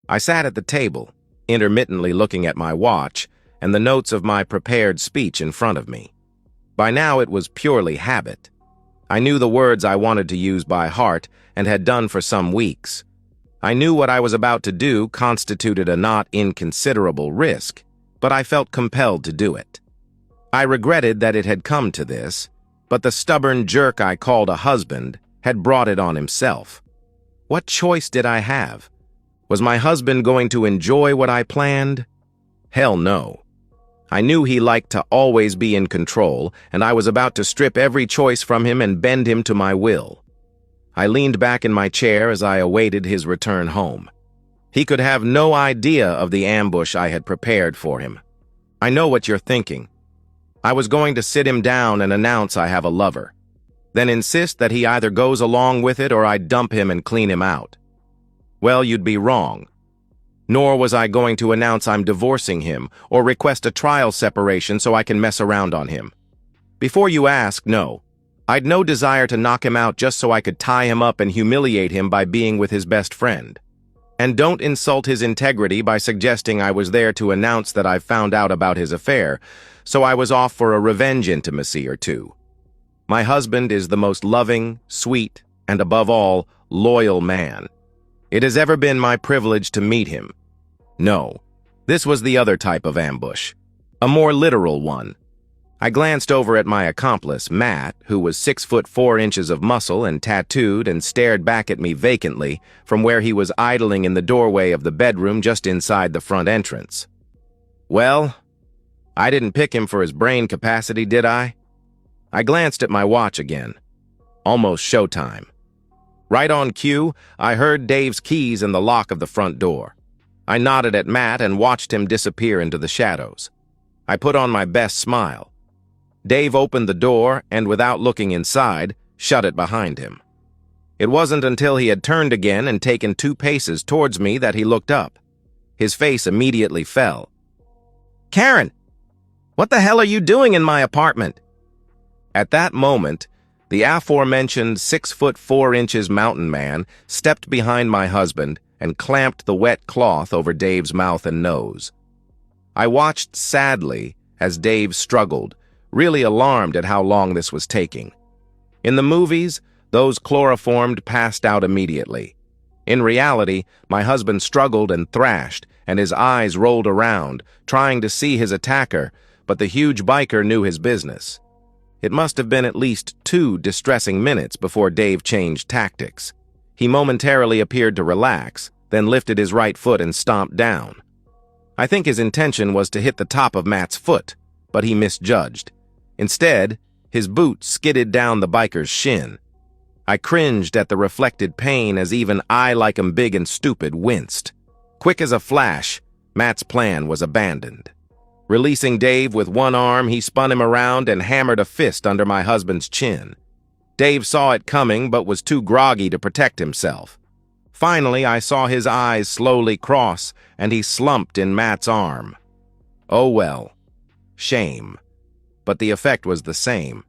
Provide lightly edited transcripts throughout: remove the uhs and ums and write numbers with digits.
I sat at the table, intermittently looking at my watch and the notes of my prepared speech in front of me. By now it was purely habit. I knew the words I wanted to use by heart and had done for some weeks. I knew what I was about to do constituted a not inconsiderable risk, but I felt compelled to do it. I regretted that it had come to this, but the stubborn jerk I called a husband had brought it on himself. What choice did I have? Was my husband going to enjoy what I planned? Hell no. I knew he liked to always be in control, and I was about to strip every choice from him and bend him to my will. I leaned back in my chair as I awaited his return home. He could have no idea of the ambush I had prepared for him. I know what you're thinking. I was going to sit him down and announce I have a lover, then insist that he either goes along with it or I dump him and clean him out. Well, you'd be wrong. Nor was I going to announce I'm divorcing him or request a trial separation so I can mess around on him. Before you ask, no. I'd no desire to knock him out just so I could tie him up and humiliate him by being with his best friend. And don't insult his integrity by suggesting I was there to announce that I've found out about his affair, so I was off for a revenge intimacy or two. My husband is the most loving, sweet, and above all, loyal man. It has ever been my privilege to meet him. No, this was the other type of ambush, a more literal one. I glanced over at my accomplice, Matt, who was 6'4" of muscle and tattooed, and stared back at me vacantly from where he was idling in the doorway of the bedroom just inside the front entrance. Well, I didn't pick him for his brain capacity, did I? I glanced at my watch again. Almost showtime. Right on cue, I heard Dave's keys in the lock of the front door. I nodded at Matt and watched him disappear into the shadows. I put on my best smile. Dave opened the door and, without looking inside, shut it behind him. It wasn't until he had turned again and taken 2 paces towards me that he looked up. His face immediately fell. "Karen, what the hell are you doing in my apartment?" At that moment, the aforementioned 6'4" mountain man stepped behind my husband and clamped the wet cloth over Dave's mouth and nose. I watched sadly as Dave struggled, really alarmed at how long this was taking. In the movies, those chloroformed passed out immediately. In reality, my husband struggled and thrashed, and his eyes rolled around, trying to see his attacker, but the huge biker knew his business. It must have been at least 2 distressing minutes before Dave changed tactics. He momentarily appeared to relax, then lifted his right foot and stomped down. I think his intention was to hit the top of Matt's foot, but he misjudged. Instead, his boot skidded down the biker's shin. I cringed at the reflected pain as even I, like him big and stupid, winced. Quick as a flash, Matt's plan was abandoned. Releasing Dave with one arm, he spun him around and hammered a fist under my husband's chin. Dave saw it coming but was too groggy to protect himself. Finally, I saw his eyes slowly cross and he slumped in Matt's arm. Oh well. Shame. But the effect was the same.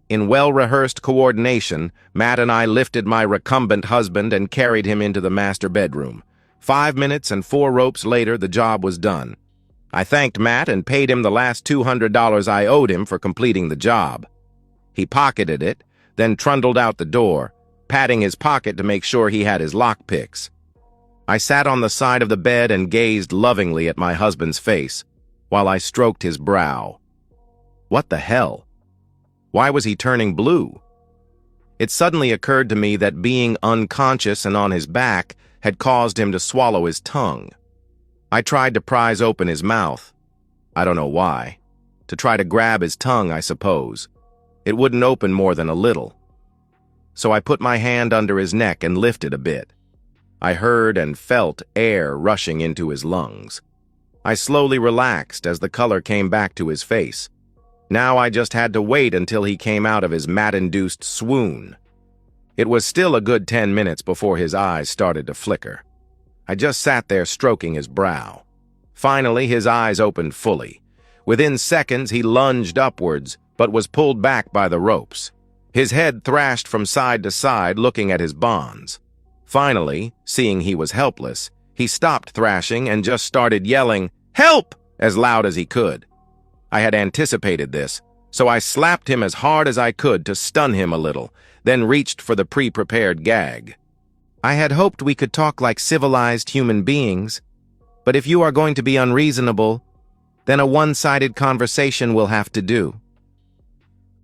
In well-rehearsed coordination, Matt and I lifted my recumbent husband and carried him into the master bedroom. 5 minutes and 4 ropes later, the job was done. I thanked Matt and paid him the last $200 I owed him for completing the job. He pocketed it, then trundled out the door, patting his pocket to make sure he had his lockpicks. I sat on the side of the bed and gazed lovingly at my husband's face, while I stroked his brow. What the hell? Why was he turning blue? It suddenly occurred to me that being unconscious and on his back had caused him to swallow his tongue. I tried to prise open his mouth. I don't know why. To try to grab his tongue, I suppose. It wouldn't open more than a little. So I put my hand under his neck and lifted a bit. I heard and felt air rushing into his lungs. I slowly relaxed as the color came back to his face. Now I just had to wait until he came out of his mat-induced swoon. It was still a good 10 minutes before his eyes started to flicker. I just sat there stroking his brow. Finally, his eyes opened fully. Within seconds, he lunged upwards, but was pulled back by the ropes. His head thrashed from side to side, looking at his bonds. Finally, seeing he was helpless, He stopped thrashing and just started yelling, "Help!" as loud as he could. I had anticipated this, so I slapped him as hard as I could to stun him a little, then reached for the pre-prepared gag. I had hoped we could talk like civilized human beings, but if you are going to be unreasonable, then a one-sided conversation will have to do.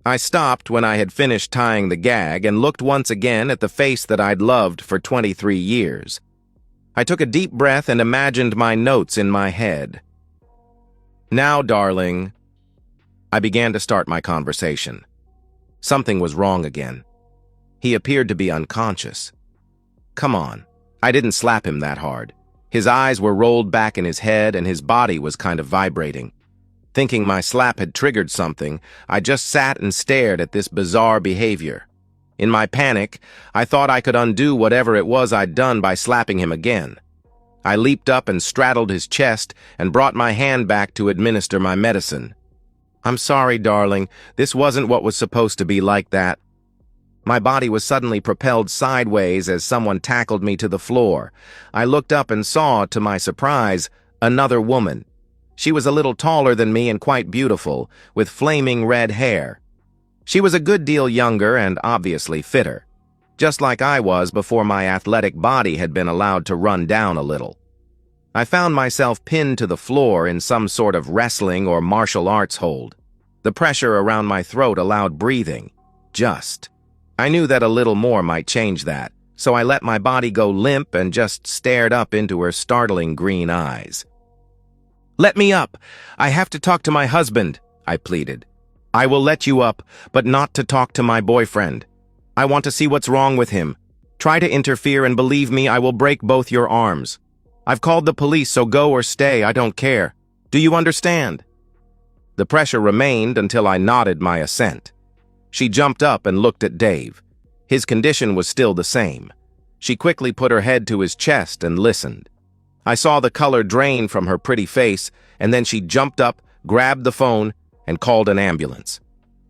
I stopped when I had finished tying the gag and looked once again at the face that I'd loved for 23 years. I took a deep breath and imagined my notes in my head. "Now, darling," I began to start my conversation. Something was wrong again. He appeared to be unconscious. Come on, I didn't slap him that hard. His eyes were rolled back in his head and his body was kind of vibrating. Thinking my slap had triggered something, I just sat and stared at this bizarre behavior. In my panic, I thought I could undo whatever it was I'd done by slapping him again. I leaped up and straddled his chest and brought my hand back to administer my medicine. "I'm sorry, darling. This wasn't what was supposed to be like that." My body was suddenly propelled sideways as someone tackled me to the floor. I looked up and saw, to my surprise, another woman. She was a little taller than me and quite beautiful, with flaming red hair. She was a good deal younger and obviously fitter, just like I was before my athletic body had been allowed to run down a little. I found myself pinned to the floor in some sort of wrestling or martial arts hold. The pressure around my throat allowed breathing. Just. I knew that a little more might change that, so I let my body go limp and just stared up into her startling green eyes. "Let me up! I have to talk to my husband," I pleaded. "I will let you up, but not to talk to my boyfriend. I want to see what's wrong with him. Try to interfere and believe me, I will break both your arms. I've called the police, so go or stay, I don't care. Do you understand?" The pressure remained until I nodded my assent. She jumped up and looked at Dave. His condition was still the same. She quickly put her head to his chest and listened. I saw the color drain from her pretty face, and then she jumped up, grabbed the phone, and called an ambulance.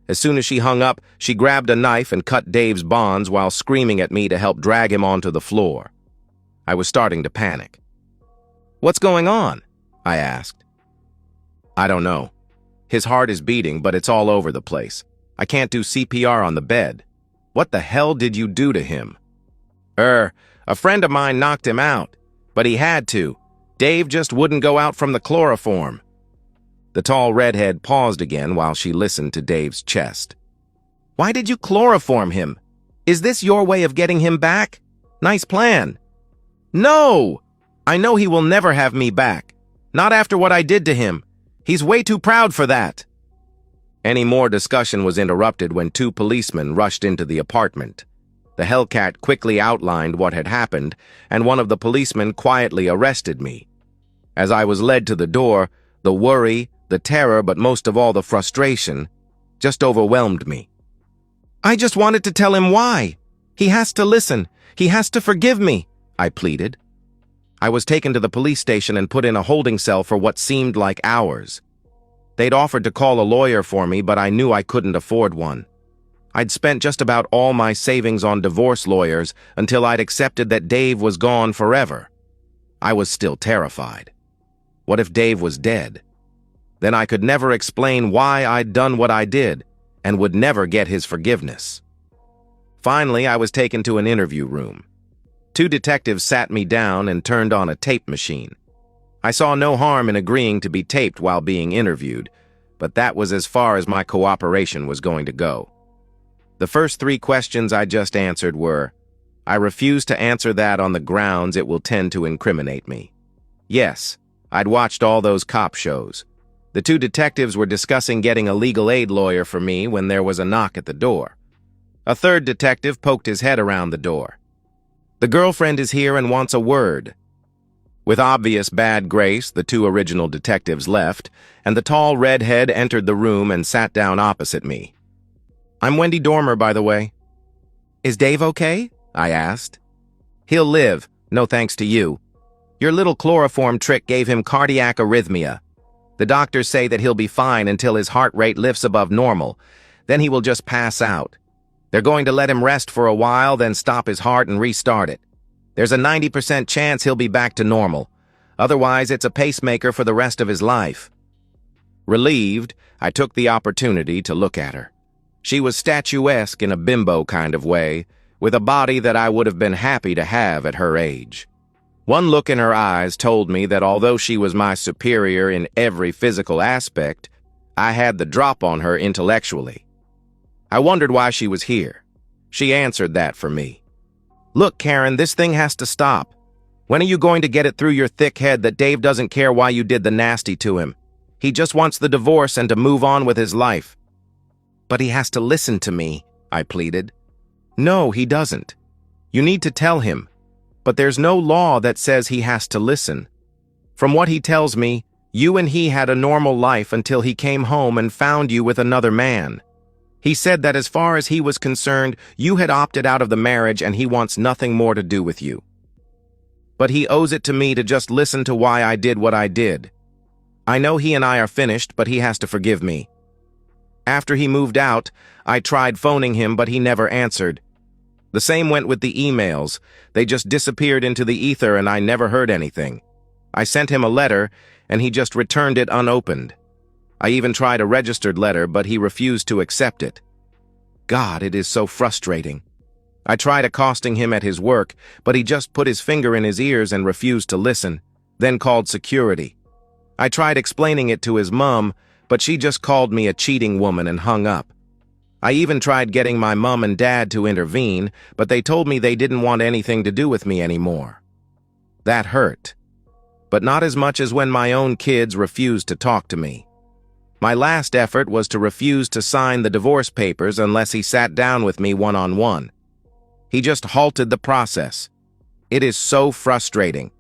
As soon as she hung up, she grabbed a knife and cut Dave's bonds while screaming at me to help drag him onto the floor. I was starting to panic. "What's going on?" I asked. "I don't know. His heart is beating, but it's all over the place. I can't do CPR on the bed. What the hell did you do to him?" A friend of mine knocked him out, but he had to. Dave just wouldn't go out from the chloroform." The tall redhead paused again while she listened to Dave's chest. "Why did you chloroform him? Is this your way of getting him back? Nice plan." "No! I know he will never have me back. Not after what I did to him. He's way too proud for that." Any more discussion was interrupted when two policemen rushed into the apartment. The Hellcat quickly outlined what had happened, and one of the policemen quietly arrested me. As I was led to the door, the worry, the terror, but most of all the frustration, just overwhelmed me. "I just wanted to tell him why. He has to listen. He has to forgive me," I pleaded. I was taken to the police station and put in a holding cell for what seemed like hours. They'd offered to call a lawyer for me, but I knew I couldn't afford one. I'd spent just about all my savings on divorce lawyers until I'd accepted that Dave was gone forever. I was still terrified. What if Dave was dead? Then I could never explain why I'd done what I did and would never get his forgiveness. Finally, I was taken to an interview room. Two detectives sat me down and turned on a tape machine. I saw no harm in agreeing to be taped while being interviewed, but that was as far as my cooperation was going to go. The first 3 questions I just answered were, I refuse to answer that on the grounds it will tend to incriminate me. Yes, I'd watched all those cop shows. The two detectives were discussing getting a legal aid lawyer for me when there was a knock at the door. A third detective poked his head around the door. "The girlfriend is here and wants a word." With obvious bad grace, the 2 original detectives left, and the tall redhead entered the room and sat down opposite me. "I'm Wendy Dormer, by the way." "Is Dave okay?" I asked. "He'll live, no thanks to you. Your little chloroform trick gave him cardiac arrhythmia. The doctors say that he'll be fine until his heart rate lifts above normal. Then he will just pass out. They're going to let him rest for a while, then stop his heart and restart it. There's a 90% chance he'll be back to normal. Otherwise, it's a pacemaker for the rest of his life. Relieved, I took the opportunity to look at her. She was statuesque in a bimbo kind of way, with a body that I would have been happy to have at her age. One look in her eyes told me that although she was my superior in every physical aspect, I had the drop on her intellectually. I wondered why she was here. She answered that for me. "Look, Karen, this thing has to stop. When are you going to get it through your thick head that Dave doesn't care why you did the nasty to him? He just wants the divorce and to move on with his life." "But he has to listen to me," I pleaded. "No, he doesn't. You need to tell him. But there's no law that says he has to listen. From what he tells me, you and he had a normal life until he came home and found you with another man. He said that as far as he was concerned, you had opted out of the marriage and he wants nothing more to do with you. But he owes it to me to just listen to why I did what I did. I know he and I are finished, but he has to forgive me. After he moved out, I tried phoning him, but he never answered. The same went with the emails. They just disappeared into the ether and I never heard anything. I sent him a letter, and he just returned it unopened. I even tried a registered letter, but he refused to accept it. God, it is so frustrating. I tried accosting him at his work, but he just put his finger in his ears and refused to listen, then called security. I tried explaining it to his mom, but she just called me a cheating woman and hung up. I even tried getting my mom and dad to intervene, but they told me they didn't want anything to do with me anymore. That hurt. But not as much as when my own kids refused to talk to me. My last effort was to refuse to sign the divorce papers unless he sat down with me one-on-one. He just halted the process. It is so frustrating.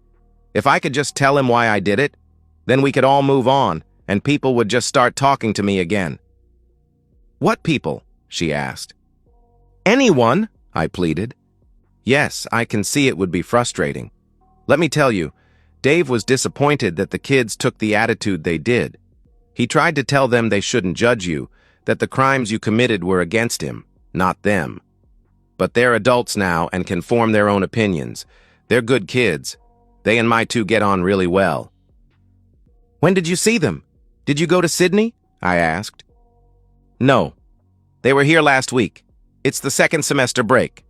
If I could just tell him why I did it, then we could all move on, and people would just start talking to me again. "What people?" she asked. "Anyone," I pleaded. Yes, I can see it would be frustrating. Let me tell you, Dave was disappointed that the kids took the attitude they did. He tried to tell them they shouldn't judge you, that the crimes you committed were against him, not them. But they're adults now and can form their own opinions. They're good kids. They and my two get on really well. "When did you see them? Did you go to Sydney?" I asked. "No. They were here last week. It's the second semester break."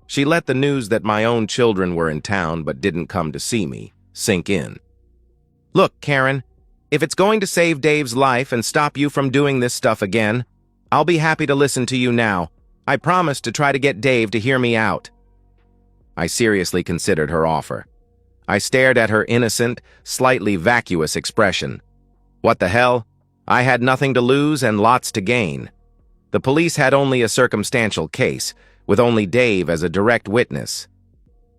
She let the news that my own children were in town but didn't come to see me sink in. "Look, Karen, if it's going to save Dave's life and stop you from doing this stuff again, I'll be happy to listen to you now. I promise to try to get Dave to hear me out." I seriously considered her offer. I stared at her innocent, slightly vacuous expression. What the hell? I had nothing to lose and lots to gain. The police had only a circumstantial case, with only Dave as a direct witness.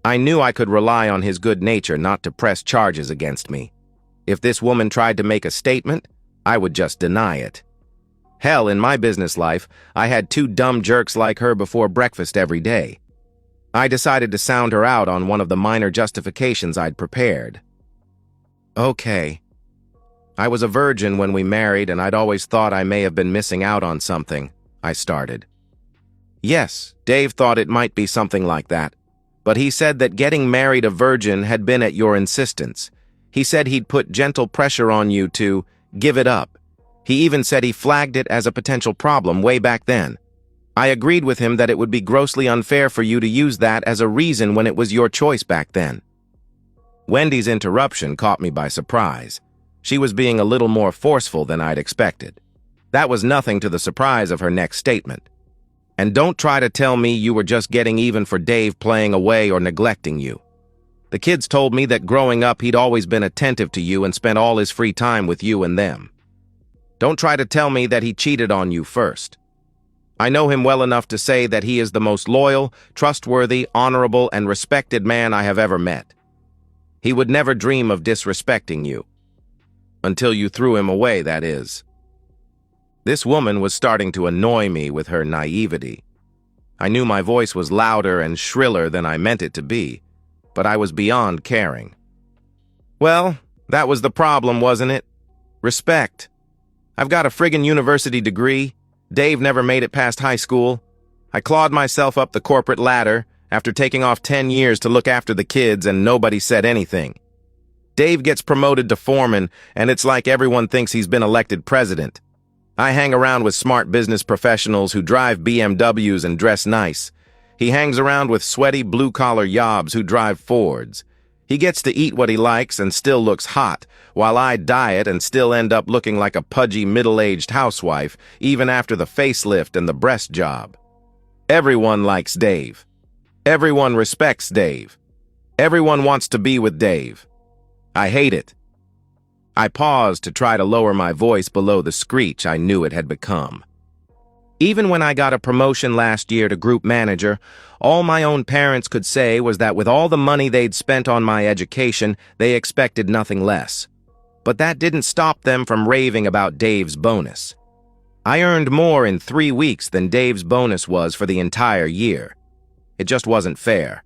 I knew I could rely on his good nature not to press charges against me. If this woman tried to make a statement, I would just deny it. Hell, in my business life, I had two dumb jerks like her before breakfast every day. I decided to sound her out on one of the minor justifications I'd prepared. "Okay. I was a virgin when we married, and I'd always thought I may have been missing out on something," I started. "Yes, Dave thought it might be something like that. But he said that getting married a virgin had been at your insistence. He said he'd put gentle pressure on you to give it up. He even said he flagged it as a potential problem way back then. I agreed with him that it would be grossly unfair for you to use that as a reason when it was your choice back then." Wendy's interruption caught me by surprise. She was being a little more forceful than I'd expected. That was nothing to the surprise of her next statement. "And don't try to tell me you were just getting even for Dave playing away or neglecting you. The kids told me that growing up he'd always been attentive to you and spent all his free time with you and them. Don't try to tell me that he cheated on you first. I know him well enough to say that he is the most loyal, trustworthy, honorable, and respected man I have ever met. He would never dream of disrespecting you. Until you threw him away, that is." This woman was starting to annoy me with her naivety. I knew my voice was louder and shriller than I meant it to be, but I was beyond caring. "Well, that was the problem, wasn't it? Respect. I've got a friggin' university degree. Dave never made it past high school. I clawed myself up the corporate ladder, after taking off 10 years to look after the kids and nobody said anything. Dave gets promoted to foreman, and it's like everyone thinks he's been elected president. I hang around with smart business professionals who drive BMWs and dress nice. He hangs around with sweaty blue-collar yobs who drive Fords. He gets to eat what he likes and still looks hot, while I diet and still end up looking like a pudgy middle-aged housewife, even after the facelift and the breast job. Everyone likes Dave. Everyone respects Dave. Everyone wants to be with Dave. I hate it. I paused to try to lower my voice below the screech I knew it had become. Even when I got a promotion last year to group manager, all my own parents could say was that with all the money they'd spent on my education, they expected nothing less. But that didn't stop them from raving about Dave's bonus. I earned more in 3 weeks than Dave's bonus was for the entire year. It just wasn't fair.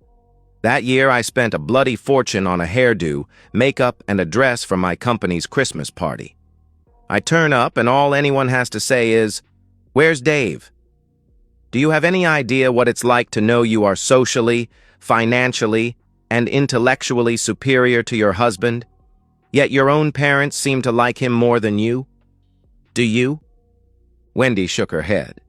That year, I spent a bloody fortune on a hairdo, makeup, and a dress for my company's Christmas party. I turn up, and all anyone has to say is, "Where's Dave?" Do you have any idea what it's like to know you are socially, financially, and intellectually superior to your husband, yet your own parents seem to like him more than you? Do you? Wendy shook her head.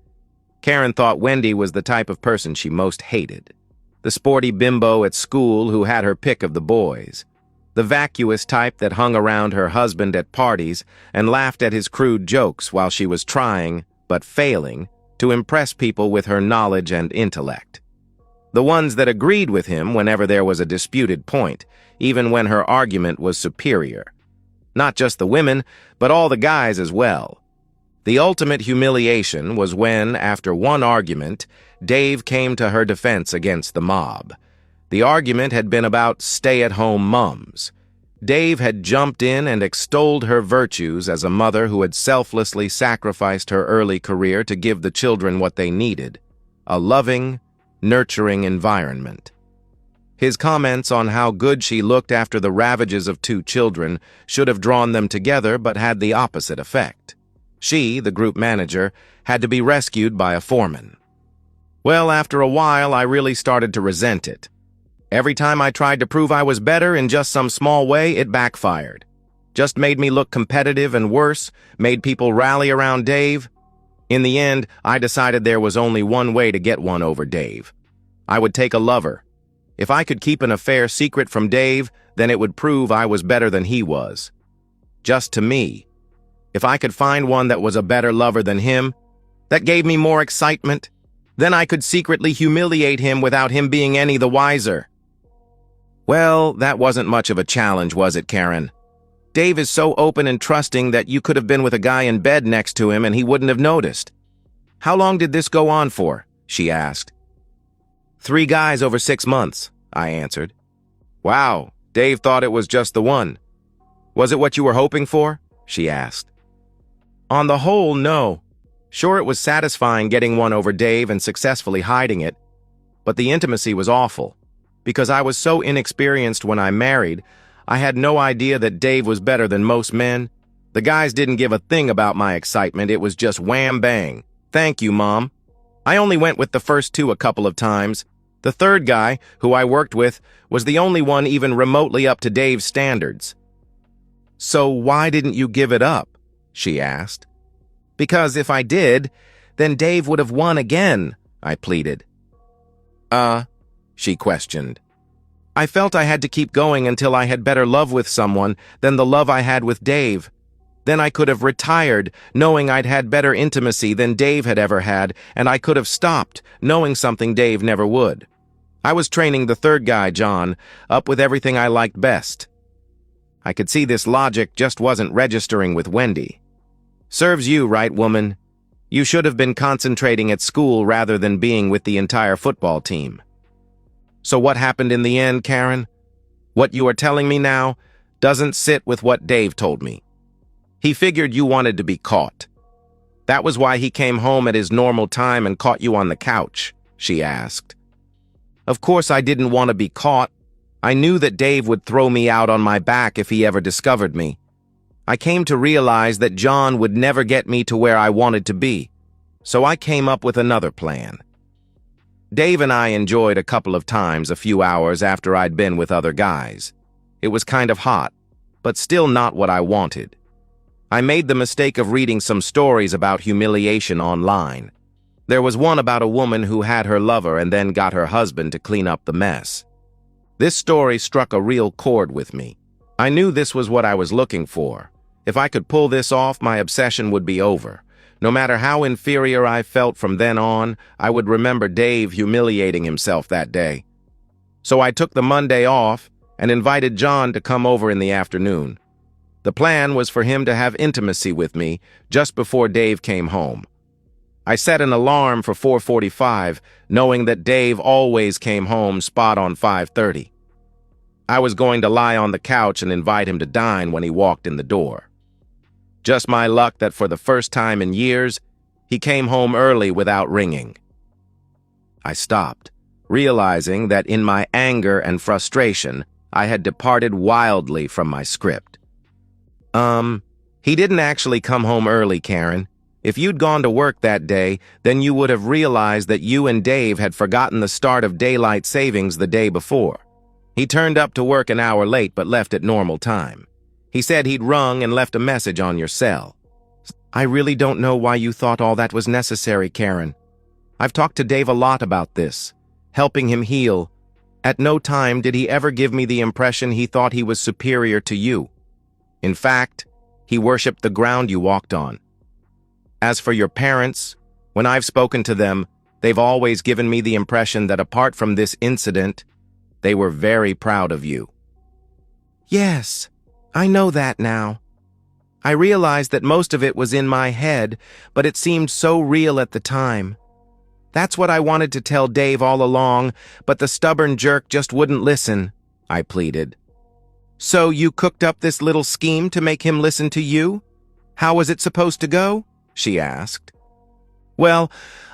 Karen thought Wendy was the type of person she most hated. The sporty bimbo at school who had her pick of the boys. The vacuous type that hung around her husband at parties and laughed at his crude jokes while she was trying, but failing, to impress people with her knowledge and intellect. The ones that agreed with him whenever there was a disputed point, even when her argument was superior. Not just the women, but all the guys as well. The ultimate humiliation was when, after one argument, Dave came to her defense against the mob. The argument had been about stay-at-home moms. Dave had jumped in and extolled her virtues as a mother who had selflessly sacrificed her early career to give the children what they needed, a loving, nurturing environment. His comments on how good she looked after the ravages of 2 children should have drawn them together but had the opposite effect. She, the group manager, had to be rescued by a foreman. Well, after a while, I really started to resent it. Every time I tried to prove I was better in just some small way, it backfired. Just made me look competitive and worse, made people rally around Dave. In the end, I decided there was only one way to get one over Dave. I would take a lover. If I could keep an affair secret from Dave, then it would prove I was better than he was. Just to me. If I could find one that was a better lover than him, that gave me more excitement, then I could secretly humiliate him without him being any the wiser. Well, that wasn't much of a challenge, was it, Karen? Dave is so open and trusting that you could have been with a guy in bed next to him and he wouldn't have noticed. How long did this go on for? She asked. 3 guys over 6 months, I answered. Wow, Dave thought it was just the one. Was it what you were hoping for? She asked. On the whole, no. Sure, it was satisfying getting one over Dave and successfully hiding it, but the intimacy was awful. Because I was so inexperienced when I married, I had no idea that Dave was better than most men. The guys didn't give a thing about my excitement, it was just wham-bang. Thank you, Mom. I only went with the first 2 a couple of times. The third guy, who I worked with, was the only one even remotely up to Dave's standards. So why didn't you give it up? She asked. Because if I did, then Dave would have won again, I pleaded. She questioned. I felt I had to keep going until I had better love with someone than the love I had with Dave. Then I could have retired, knowing I'd had better intimacy than Dave had ever had, and I could have stopped, knowing something Dave never would. I was training the third guy, John, up with everything I liked best. I could see this logic just wasn't registering with Wendy. Serves you right, woman. You should have been concentrating at school rather than being with the entire football team. So what happened in the end, Karen? What you are telling me now doesn't sit with what Dave told me. He figured you wanted to be caught. That was why he came home at his normal time and caught you on the couch, she asked. Of course I didn't want to be caught. I knew that Dave would throw me out on my back if he ever discovered me. I came to realize that John would never get me to where I wanted to be, so I came up with another plan. Dave and I enjoyed a couple of times a few hours after I'd been with other guys. It was kind of hot, but still not what I wanted. I made the mistake of reading some stories about humiliation online. There was one about a woman who had her lover and then got her husband to clean up the mess. This story struck a real chord with me. I knew this was what I was looking for. If I could pull this off, my obsession would be over. No matter how inferior I felt from then on, I would remember Dave humiliating himself that day. So I took the Monday off and invited John to come over in the afternoon. The plan was for him to have intimacy with me just before Dave came home. I set an alarm for 4:45, knowing that Dave always came home spot on 5:30. I was going to lie on the couch and invite him to dine when he walked in the door. Just my luck that for the first time in years, he came home early without ringing. I stopped, realizing that in my anger and frustration, I had departed wildly from my script. He didn't actually come home early, Karen. If you'd gone to work that day, then you would have realized that you and Dave had forgotten the start of daylight savings the day before. He turned up to work an hour late but left at normal time. He said he'd rung and left a message on your cell. I really don't know why you thought all that was necessary, Karen. I've talked to Dave a lot about this, helping him heal. At no time did he ever give me the impression he thought he was superior to you. In fact, he worshipped the ground you walked on. As for your parents, when I've spoken to them, they've always given me the impression that apart from this incident, they were very proud of you. Yes, I know that now. I realized that most of it was in my head, but it seemed so real at the time. That's what I wanted to tell Dave all along, but the stubborn jerk just wouldn't listen, I pleaded. So you cooked up this little scheme to make him listen to you? How was it supposed to go? She asked. Well,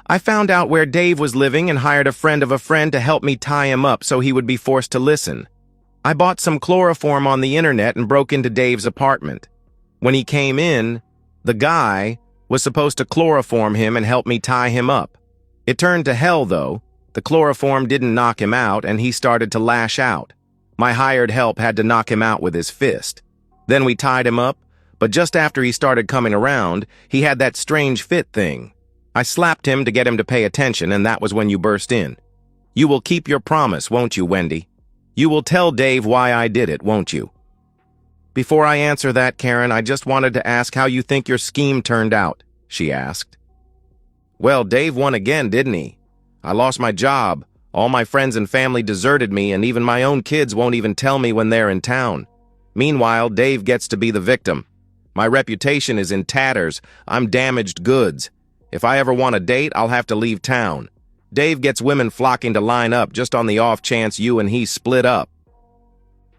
I found out where Dave was living and hired a friend of a friend to help me tie him up so he would be forced to listen. I bought some chloroform on the internet and broke into Dave's apartment. When he came in, the guy was supposed to chloroform him and help me tie him up. It turned to hell, though. The chloroform didn't knock him out, and he started to lash out. My hired help had to knock him out with his fist. Then we tied him up, but just after he started coming around, he had that strange fit thing. I slapped him to get him to pay attention, and that was when you burst in. You will keep your promise, won't you, Wendy? You will tell Dave why I did it, won't you? Before I answer that, Karen, I just wanted to ask how you think your scheme turned out, she asked. Well, Dave won again, didn't he? I lost my job. All my friends and family deserted me, and even my own kids won't even tell me when they're in town. Meanwhile, Dave gets to be the victim. My reputation is in tatters. I'm damaged goods. If I ever want a date, I'll have to leave town. Dave gets women flocking to line up just on the off chance you and he split up.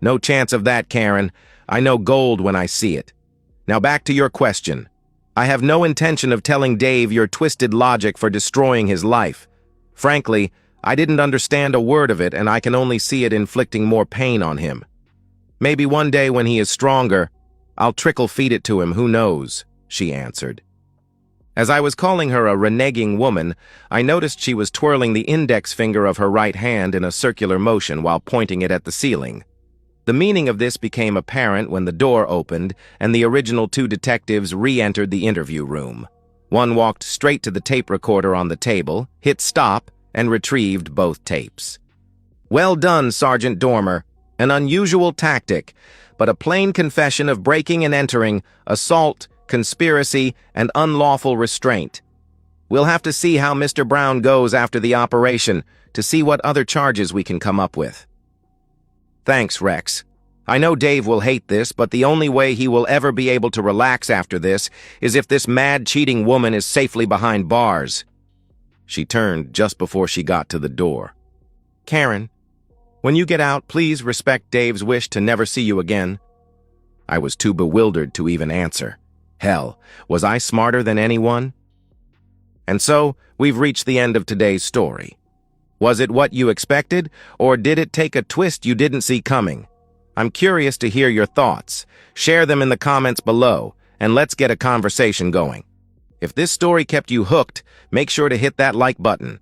No chance of that, Karen. I know gold when I see it. Now back to your question. I have no intention of telling Dave your twisted logic for destroying his life. Frankly, I didn't understand a word of it, and I can only see it inflicting more pain on him. Maybe one day when he is stronger, I'll trickle-feed it to him, who knows, she answered. As I was calling her a reneging woman, I noticed she was twirling the index finger of her right hand in a circular motion while pointing it at the ceiling. The meaning of this became apparent when the door opened and the original two detectives re-entered the interview room. One walked straight to the tape recorder on the table, hit stop, and retrieved both tapes. Well done, Sergeant Dormer. An unusual tactic, but a plain confession of breaking and entering, assault, conspiracy, and unlawful restraint. We'll have to see how Mr. Brown goes after the operation to see what other charges we can come up with. Thanks, Rex. I know Dave will hate this, but the only way he will ever be able to relax after this is if this mad cheating woman is safely behind bars. She turned just before she got to the door. Karen, when you get out, please respect Dave's wish to never see you again. I was too bewildered to even answer. Hell, was I smarter than anyone? And so, we've reached the end of today's story. Was it what you expected, or did it take a twist you didn't see coming? I'm curious to hear your thoughts. Share them in the comments below, and let's get a conversation going. If this story kept you hooked, make sure to hit that like button.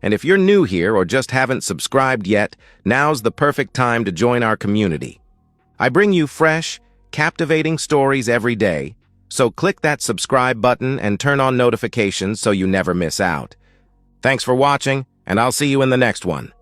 And if you're new here or just haven't subscribed yet, now's the perfect time to join our community. I bring you fresh, captivating stories every day, so click that subscribe button and turn on notifications so you never miss out. Thanks for watching, and I'll see you in the next one.